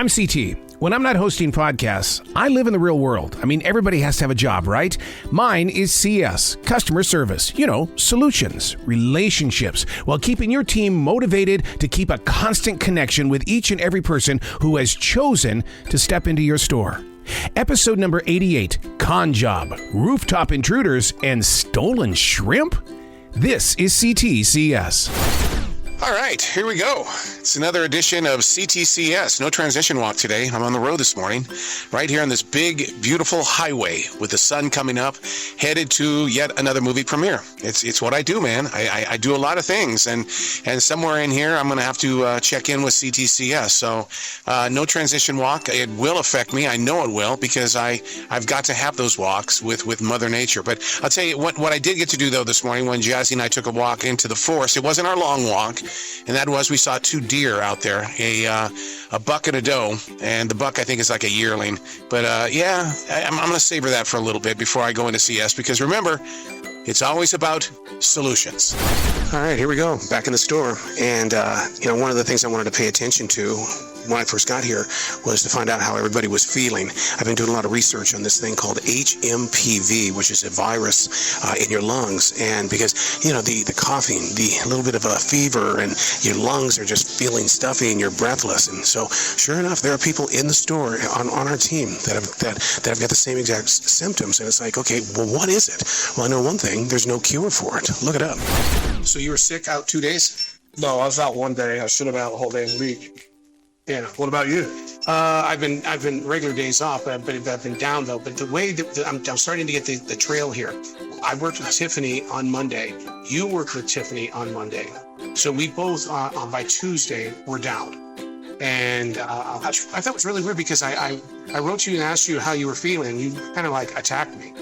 I'm CT. When I'm not hosting podcasts, I live in the real world. I mean, everybody has to have a job, right? Mine is CS, customer service. You know, solutions, relationships, while keeping your team motivated to keep a constant connection with each and every person who has chosen to step into your store. Episode number 88, Con Job, Rooftop Intruders, and Stolen Shrimp? This is C.T.C.S. All right, here we go. It's another edition of C.T.C.S. No transition walk today. I'm on the road this morning, right here on this big, beautiful highway with the sun coming up, headed to yet another movie premiere. It's what I do, man. I do a lot of things, and somewhere in here, I'm going to have to check in with C.T.C.S. So no transition walk. It will affect me. I know it will, because I've got to have those walks with Mother Nature. But I'll tell you what I did get to do, though, this morning when Jazzy and I took a walk into the forest. It wasn't our long walk. And that was, we saw 2 deer out there, a buck and a doe, and the buck I think is like a yearling. But I'm going to savor that for a little bit before I go into CS, because remember, it's always about solutions. All right, here we go, back in the store. And, one of the things I wanted to pay attention to when I first got here was to find out how everybody was feeling. I've been doing a lot of research on this thing called HMPV, which is a virus in your lungs. And because, the coughing, the little bit of a fever, and your lungs are just feeling stuffy and you're breathless. And so, sure enough, there are people in the store on our team that have got the same exact symptoms. And it's like, okay, well, what is it? Well, I know one thing, there's no cure for it. Look it up. So you were sick out 2 days? No, I was out 1 day. I should have been out the whole day and week. Yeah. What about you? I've been regular days off, but I've been down though. But the way that I'm starting to get the trail here. I worked with Tiffany on Monday. You worked with Tiffany on Monday. So we both by Tuesday were down. And I thought it was really weird because I wrote you and asked you how you were feeling. You kind of like attacked me.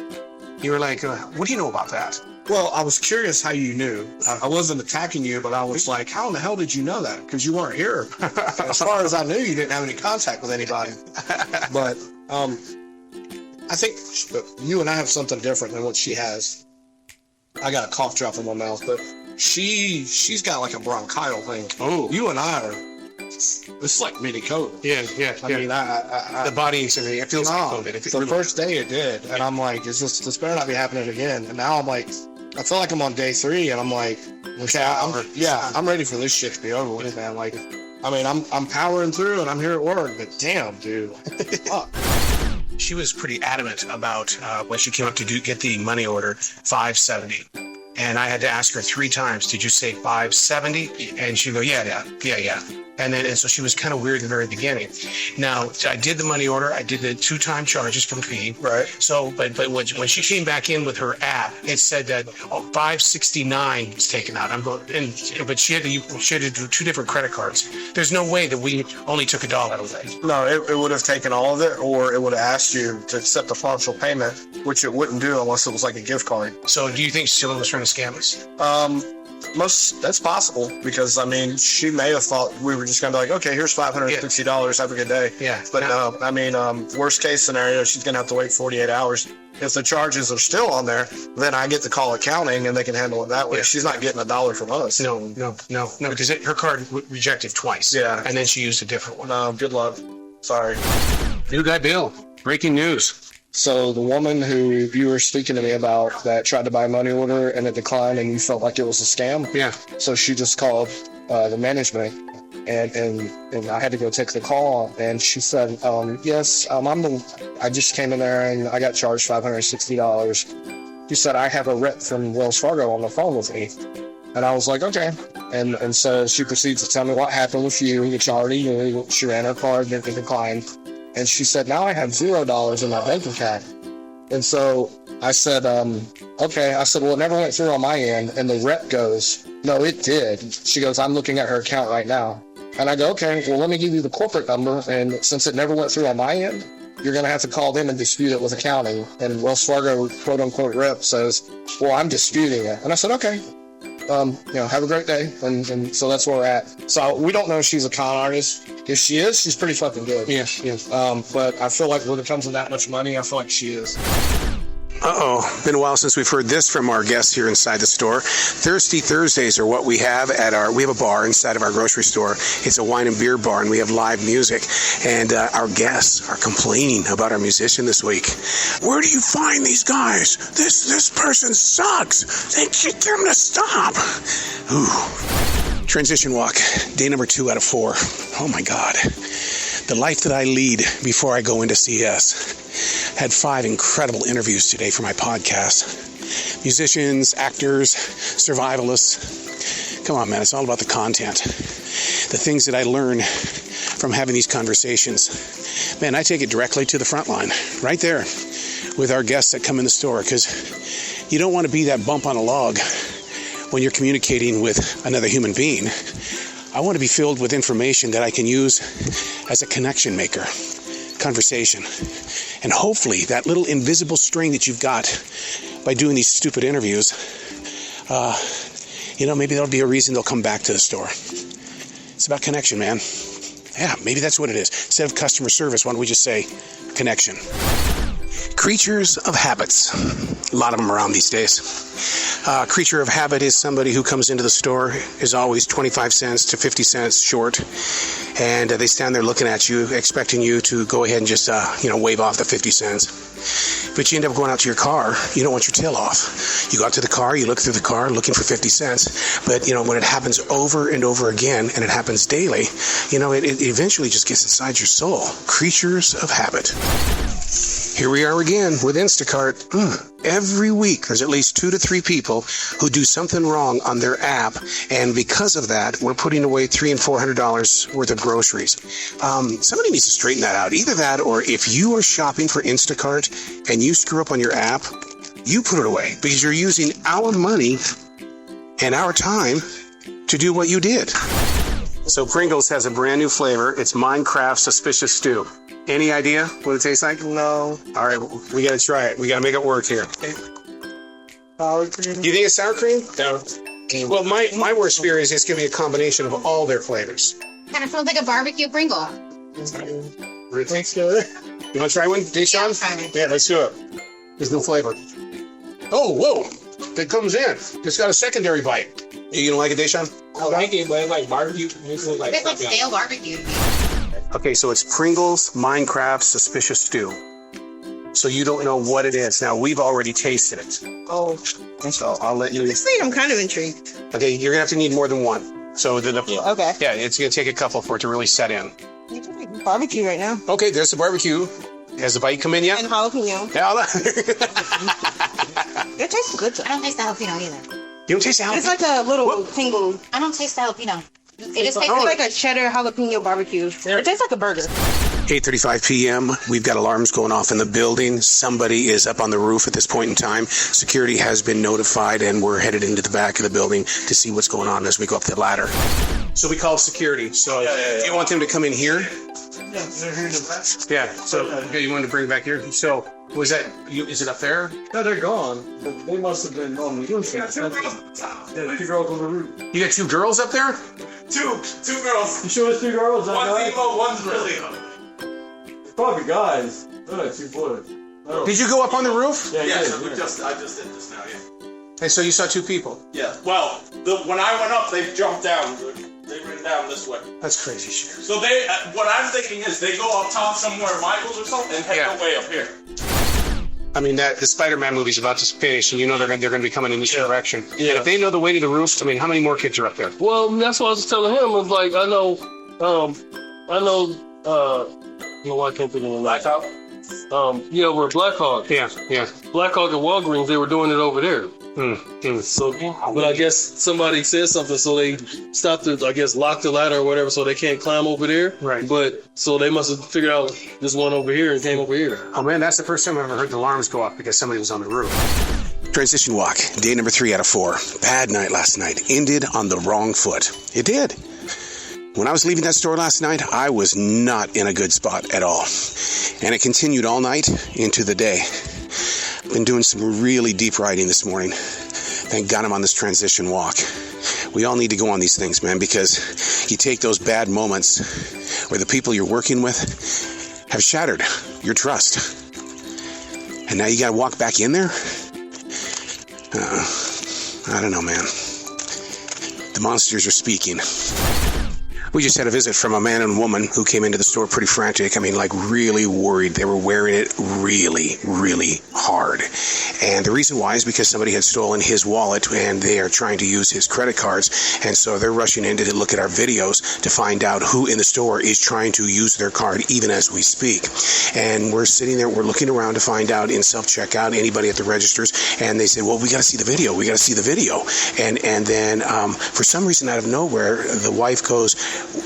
You were like, "What do you know about that?" Well, I was curious how you knew. I wasn't attacking you, but I was like, how in the hell did you know that? Because you weren't here. As far as I knew, you didn't have any contact with anybody. But I think you and I have something different than what she has. I got a cough drop in my mouth, but she's got like a bronchial thing. Oh. You and I are... It's like mini COVID. Yeah. I mean, the body is everything. It feels like COVID. The first day it did, and I'm like, this better not be happening again. And now I'm like, I feel like I'm on day 3, and I'm like, okay, I'm ready for this shit to be over with, man. Like, I mean, I'm powering through, and I'm here at work, but damn, dude. Fuck. She was pretty adamant about when she came up to get the money order, $570. And I had to ask her 3 times, did you say $570? And she'd go, yeah. And so she was kind of weird in the very beginning. Now, I did the money order. I did the 2-time charges from fee. Right. So, but when she came back in with her app, it said that $569 was taken out. But she had to do 2 different credit cards. There's no way that we only took $1 away. No, it would have taken all of it, or it would have asked you to accept a partial payment, which it wouldn't do unless it was like a gift card. So, do you think Sheila was trying to scam us? That's possible, because I mean, she may have thought we were just gonna be like, okay, here's $560, have a good day. Yeah. But no, I mean, worst case scenario, she's gonna have to wait 48 hours. If the charges are still on there, then I get to call accounting and they can handle it that way. Yeah. She's not getting $1 from us. No, because her card rejected twice. Yeah. And then she used a different one. No, good luck. Sorry. New guy Bill, breaking news. So the woman who you were speaking to me about that tried to buy a money order and it declined and you felt like it was a scam? Yeah. So she just called the management and I had to go take the call, and she said, yes, I just came in there and I got charged $560. She said, I have a rep from Wells Fargo on the phone with me. And I was like, okay. And so she proceeds to tell me what happened with you. She ran her card and it declined. And she said, now I have $0 in my bank account. And so I said, okay. I said, well, it never went through on my end. And the rep goes, no, it did. She goes, I'm looking at her account right now. And I go, okay, well, let me give you the corporate number. And since it never went through on my end, you're going to have to call them and dispute it with accounting. And Wells Fargo, quote unquote, rep says, well, I'm disputing it. And I said, okay. Have a great day. And so that's where we're at. So we don't know if she's a con artist. If she is, she's pretty fucking good. Yeah. But I feel like when it comes to that much money, I feel like she is. Been a while since we've heard this from our guests here inside the store. Thirsty Thursdays are what we have we have a bar inside of our grocery store. It's a wine and beer bar, and we have live music. And our guests are complaining about our musician this week. Where do you find these guys? This person sucks. Get them to stop. Ooh. Transition walk, day number 2 out of 4. Oh my God. The life that I lead before I go into CS. Had 5 incredible interviews today for my podcast. Musicians, actors, survivalists. Come on, man, it's all about the content. The things that I learn from having these conversations. Man, I take it directly to the front line, right there, with our guests that come in the store, because you don't want to be that bump on a log when you're communicating with another human being. I want to be filled with information that I can use as a connection maker, conversation. And hopefully that little invisible string that you've got by doing these stupid interviews, maybe that'll be a reason they'll come back to the store. It's about connection, man. Yeah, maybe that's what it is. Instead of customer service, why don't we just say connection? Creatures of habits. A lot of them around these days. Creature of habit is somebody who comes into the store, is always 25 cents to 50 cents short, and they stand there looking at you, expecting you to go ahead and just, wave off the 50 cents. But you end up going out to your car, you don't want your tail off. You go out to the car, you look through the car looking for 50 cents, but, when it happens over and over again, and it happens daily, it eventually just gets inside your soul. Creatures of habit. Here we are again with Instacart. Every week, there's at least 2 to 3 people who do something wrong on their app, and because of that, we're putting away $300 and $400 worth of groceries. Somebody needs to straighten that out. Either that, or if you are shopping for Instacart and you screw up on your app, you put it away, because you're using our money and our time to do what you did. So Pringles has a brand new flavor. It's Minecraft Suspicious Stew. Any idea what it tastes like? No. All right, we got to try it. We got to make it work here. Sour cream? You think it's sour cream? No. Well, my worst fear is it's going to be a combination of all their flavors. Kind of feels like a barbecue Pringle. Let's do it. You want to try one, Deshaun? Yeah, let's do it. There's no flavor. Oh, whoa. That comes in. It's got a secondary bite. You don't like it, Deshaun? I like it, but it's like barbecue. It's like stale barbecue. Okay, so it's Pringles Minecraft Suspicious Stew. So you don't know what it is. Now, we've already tasted it. Oh. So I'll let you... I'm kind of intrigued. Okay, you're going to have to need more than one. So Okay. Yeah, it's going to take a couple for it to really set in. It's like barbecue right now. Okay, there's the barbecue. Has the bite come in yet? And jalapeno. Yeah, It tastes good. I don't taste the jalapeno either. you don't taste the jalapeno? It's like a little tingle. I don't taste the jalapeno. It just tastes It's like a cheddar jalapeno barbecue. It tastes like a burger. 8:35 p.m. We've got alarms going off in the building. Somebody is up on the roof at this point in time. Security has been notified, and we're headed into the back of the building to see what's going on as we go up the ladder. So we called security. So do you want them to come in here? Yeah, they're here in the back. Yeah. So you wanted to bring it back here. So was that you? Is it up there? No, they're gone. They must have been on the roof. Yeah, 2 girls on the roof. You got 2 girls up there? Two girls. You sure it's 2 girls? One's emo, one's really young. Probably guys. They're like 2 boys. Did you go up on the roof? Yeah, Yeah, yeah. so I just did this now, yeah. And so you saw 2 people. Yeah. Well, when I went up, they jumped down. They ran down this way. That's crazy shit. So what I'm thinking is they go up top somewhere, Michael's or something, and head their way up here. I mean, the Spider-Man movie's about to finish, and you know they're going to be coming in this direction. Yeah. And if they know the way to the roof, I mean, how many more kids are up there? Well, that's what I was telling him. I was like, I know, I can't think of the Blackhawk? We're Blackhawk. Yeah. Blackhawk and Walgreens, they were doing it over there. So, but I guess somebody said something, so they stopped to, lock the ladder or whatever, so they can't climb over there. Right. But, so they must have figured out this one over here and came over here. Oh man, that's the first time I've ever heard the alarms go off because somebody was on the roof. Transition walk, day number 3 out of 4. Bad night last night. Ended on the wrong foot. It did. When I was leaving that store last night, I was not in a good spot at all. And it continued all night into the day. Been doing some really deep riding this morning. Thank God I'm on this transition walk. We all need to go on these things, man, because you take those bad moments where the people you're working with have shattered your trust. And now you got to walk back in there? I don't know, man. The monsters are speaking. We just had a visit from a man and woman who came into the store pretty frantic. I mean, like really worried. They were wearing it really, really hard. And the reason why is because somebody had stolen his wallet and they are trying to use his credit cards. And so they're rushing in to look at our videos to find out who in the store is trying to use their card even as we speak. And we're sitting there, we're looking around to find out in self-checkout, anybody at the registers. And they said, well, we got to see the video. We got to see the video. And then for some reason out of nowhere, the wife goes,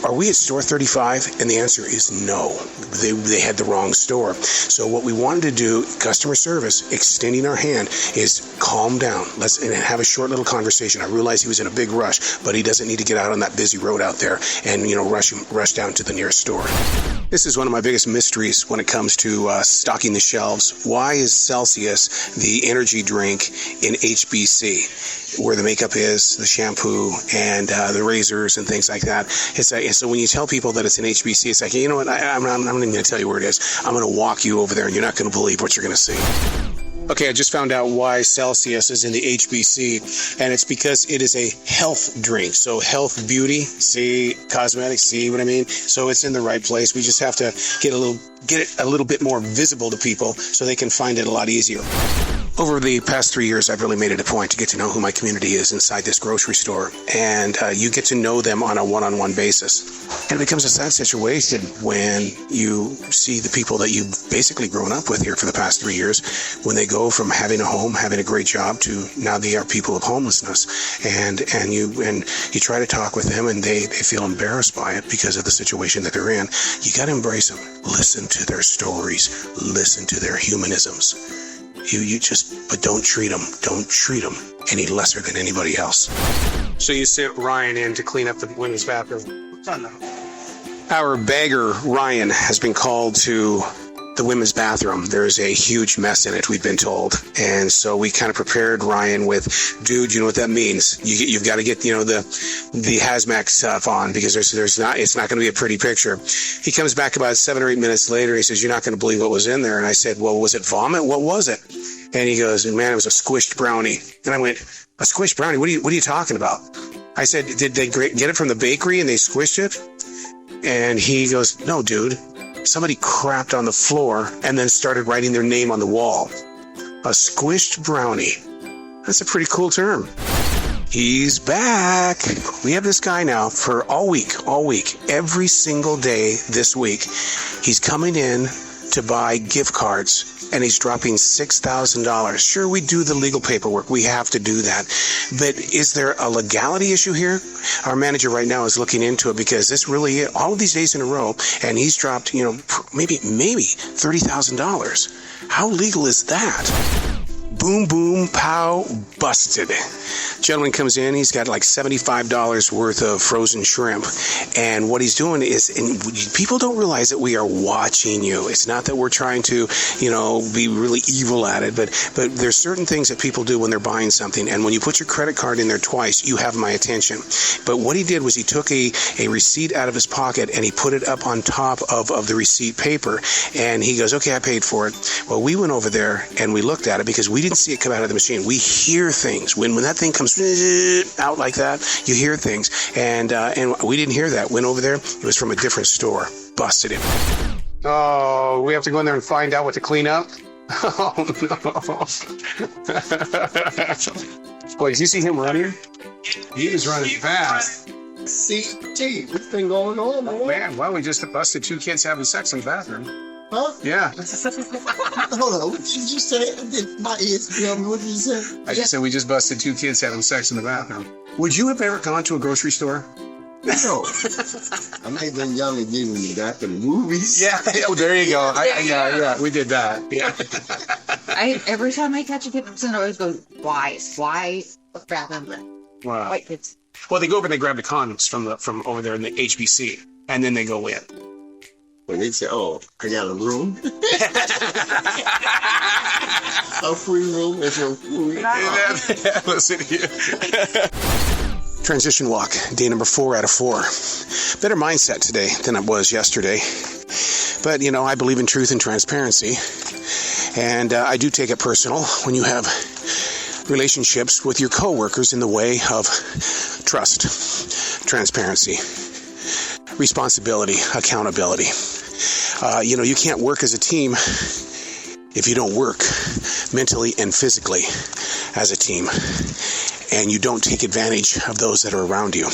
are we at store 35? And the answer is no. They had the wrong store. So what we wanted to do, customer service, extending our hand, is calm down. Let's have a short little conversation. I realize he was in a big rush, but he doesn't need to get out on that busy road out there and, rush down to the nearest store. This is one of my biggest mysteries when it comes to stocking the shelves. Why is C.T.C.S the energy drink in HBC, where the makeup is, the shampoo, and the razors and things like that? It's like, so when you tell people that it's an HBC, it's like, you know what, I'm not even going to tell you where it is. I'm going to walk you over there, and you're not going to believe what you're going to see. Okay, I just found out why C.T.C.S is in the HBC, and it's because it is a health drink. So health, beauty, see, cosmetics, see what I mean? So it's in the right place. We just have to get it a little bit more visible to people so they can find it a lot easier. Over the past 3 years, I've really made it a point to get to know who my community is inside this grocery store. And you get to know them on a one-on-one basis. And it becomes a sad situation when you see the people that you've basically grown up with here for the past 3 years, when they go from having a home, having a great job, to now they are people of homelessness. And you try to talk with them, and they feel embarrassed by it because of the situation that they're in. You got to embrace them. Listen to their stories. Listen to their humanisms. But don't treat them any lesser than anybody else. So you sent Ryan in to clean up the women's bathroom. Our bagger, Ryan, has been called to the women's bathroom. There's a huge mess in it, we've been told. And so we kind of prepared Ryan with, dude, you know what that means. You've got to get, the hazmat stuff on, because it's not going to be a pretty picture. He comes back about 7 or 8 minutes later. He says, you're not going to believe what was in there. And I said, well, was it vomit? What was it? And he goes, man, it was a squished brownie. And I went, a squished brownie? What are you talking about? I said, did they get it from the bakery and they squished it? And he goes, no, dude. Somebody crapped on the floor and then started writing their name on the wall. A squished brownie. That's a pretty cool term. He's back. We have this guy now for all week, every single day this week. He's coming in to buy gift cards, and he's dropping $6,000. Sure, we do the legal paperwork. We have to do that. But is there a legality issue here? Our manager right now is looking into it, because this really, all of these days in a row, and he's dropped, maybe $30,000. How legal is that? Boom, boom, pow, busted. Gentleman comes in, he's got like $75 worth of frozen shrimp. And what he's doing is, and people don't realize that we are watching you. It's not that we're trying to, be really evil at it, but there's certain things that people do when they're buying something. And when you put your credit card in there twice, you have my attention. But what he did was he took a receipt out of his pocket and he put it up on top of the receipt paper. And he goes, okay, I paid for it. Well, we went over there and we looked at it, because we didn't see it come out of the machine. We hear things. When that thing comes out like that, you hear things. And we didn't hear that. Went over there. It was from a different store. Busted him. Oh, we have to go in there and find out what to clean up? Oh, no. Boy, did you see him running? He was running fast. CT, what's been going on, man? Why we just busted 2 kids having sex in the bathroom? Huh? Yeah. Hold on, what did you just say? My ears tell me, what did you say? I just said we just busted 2 kids having sex in the bathroom. Would you have ever gone to a grocery store? No. I may have been young again when you got the movies. Yeah. Oh, there you go. Yeah, we did that. Yeah. Every time I catch a kid, I always go, why grab them? Wow. White kids. Well, they go over and they grab the condoms from over there in the HBC, and then they go in. When they say, oh, I got a room. A free room is your food. Listen here. Transition walk, day number 4 out of 4. Better mindset today than I was yesterday. But, I believe in truth and transparency. And I do take it personal when you have relationships with your coworkers in the way of trust, transparency, responsibility, accountability. You can't work as a team if you don't work mentally and physically as a team, and you don't take advantage of those that are around you.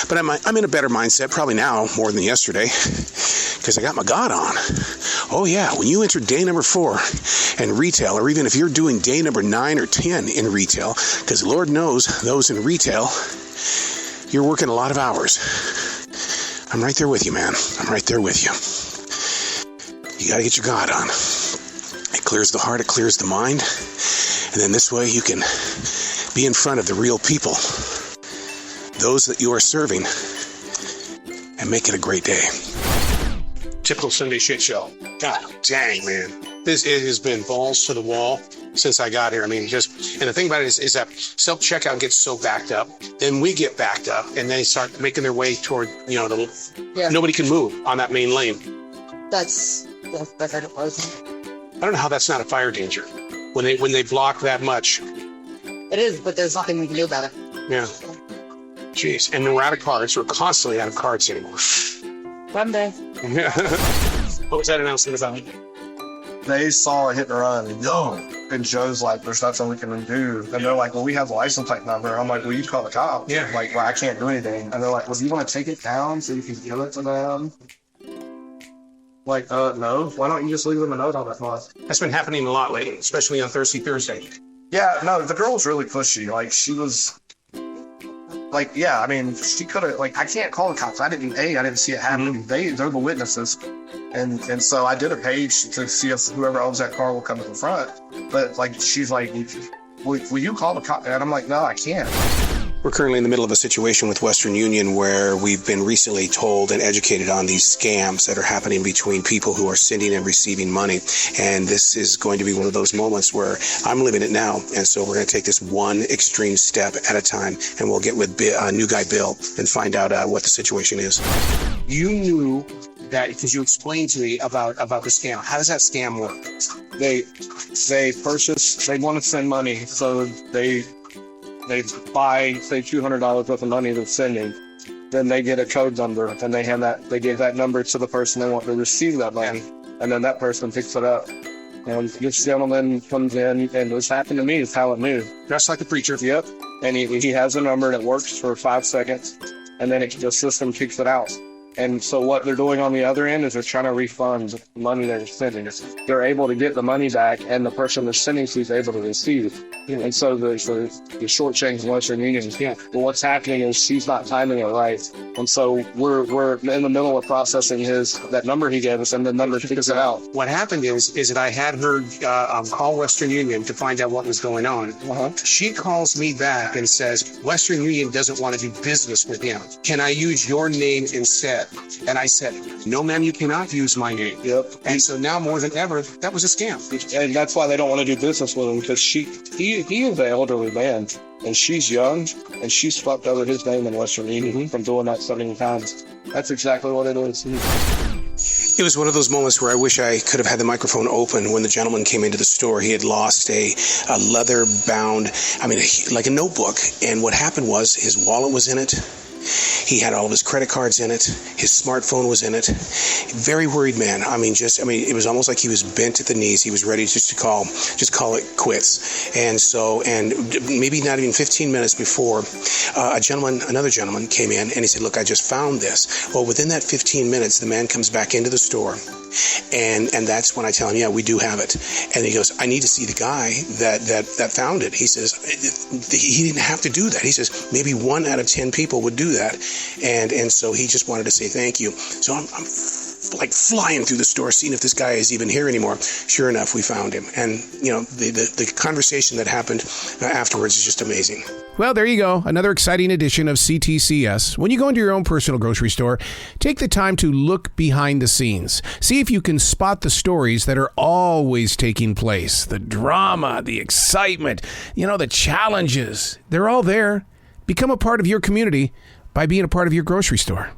But I'm in a better mindset probably now more than yesterday, because I got my God on. Oh yeah, when you enter day number 4 in retail, or even if you're doing day number 9 or 10 in retail, because Lord knows those in retail, you're working a lot of hours. I'm right there with you, man. I'm right there with you. You got to get your God on. It clears the heart, it clears the mind, and then this way you can be in front of the real people, those that you are serving, and make it a great day. Typical Sunday shit show. God dang, man. It has been balls to the wall since I got here. I mean, and the thing about it is that self-checkout gets so backed up, then we get backed up, and they start making their way toward, nobody can move on that main lane. That's better than it was. I don't know how that's not a fire danger when they block that much. It is, but there's nothing we can do about it. Yeah. Jeez. And we're out of cards. We're constantly out of cards anymore. Someday. What was that announcement about? They saw a hit and run. And Joe's like, there's nothing we can do. And they're like, well, we have the license plate number. I'm like, well, you call the cops. Yeah. Like, well, I can't do anything. And they're like, well, do you want to take it down so you can give it to them? Like, no. Why don't you just leave them a note on that month? That's been happening a lot lately, especially on Thirsty Thursday. Yeah, no, the girl was really pushy. Like, she was... Like, yeah, I mean, she could have... Like, I can't call the cops. I didn't see it happen. They're the witnesses. And so I did a page to see if whoever owns that car will come to the front. But, like, she's like, will you call the cops? And I'm like, no, I can't. We're currently in the middle of a situation with Western Union where we've been recently told and educated on these scams that are happening between people who are sending and receiving money. And this is going to be one of those moments where I'm living it now. And so we're going to take this one extreme step at a time, and we'll get with new guy Bill and find out what the situation is. You knew that because you explained to me about the scam. How does that scam work? They want to send money, so they buy, say, $200 worth of money they're sending. Then they get a code number, and they give that number to the person they want to receive that money, and then that person picks it up. And this gentleman comes in, and what's happened to me is how it moved. Dressed like a preacher. Yep. And he has a number, and it works for 5 seconds, and then the system kicks it out. And so what they're doing on the other end is they're trying to refund the money they're sending. They're able to get the money back, and the person they're sending to is able to receive. And so the short change in Western Union. But what's happening is she's not timing it right. And so we're in the middle of processing that number he gave us, and the number kicks it out. What happened is that I had her call Western Union to find out what was going on. She calls me back and says, Western Union doesn't want to do business with him. Can I use your name instead? And I said, no, ma'am, you cannot use my name. Yep. And so now more than ever, that was a scam. And that's why they don't want to do business with him, because he is an elderly man, and she's young, and she's fucked over his name in Western Union from doing that so many times. That's exactly what it is. It was one of those moments where I wish I could have had the microphone open when the gentleman came into the store. He had lost a leather-bound, like a notebook, and what happened was his wallet was in it. He had all of his credit cards in it. His smartphone was in it. Very worried man. It was almost like he was bent at the knees. He was ready just to call it quits. And maybe not even 15 minutes before, another gentleman came in and he said, look, I just found this. Well, within that 15 minutes, the man comes back into the store. And that's when I tell him, yeah, we do have it. And he goes, I need to see the guy that found it. He says, he didn't have to do that. He says, maybe 1 out of 10 people would do that. And so he just wanted to say thank you. So I'm like flying through the store, seeing if this guy is even here anymore. Sure enough, we found him. And, the conversation that happened afterwards is just amazing. Well, there you go. Another exciting edition of C.T.C.S. When you go into your own personal grocery store, take the time to look behind the scenes. See if you can spot the stories that are always taking place. The drama, the excitement, the challenges. They're all there. Become a part of your community by being a part of your grocery store.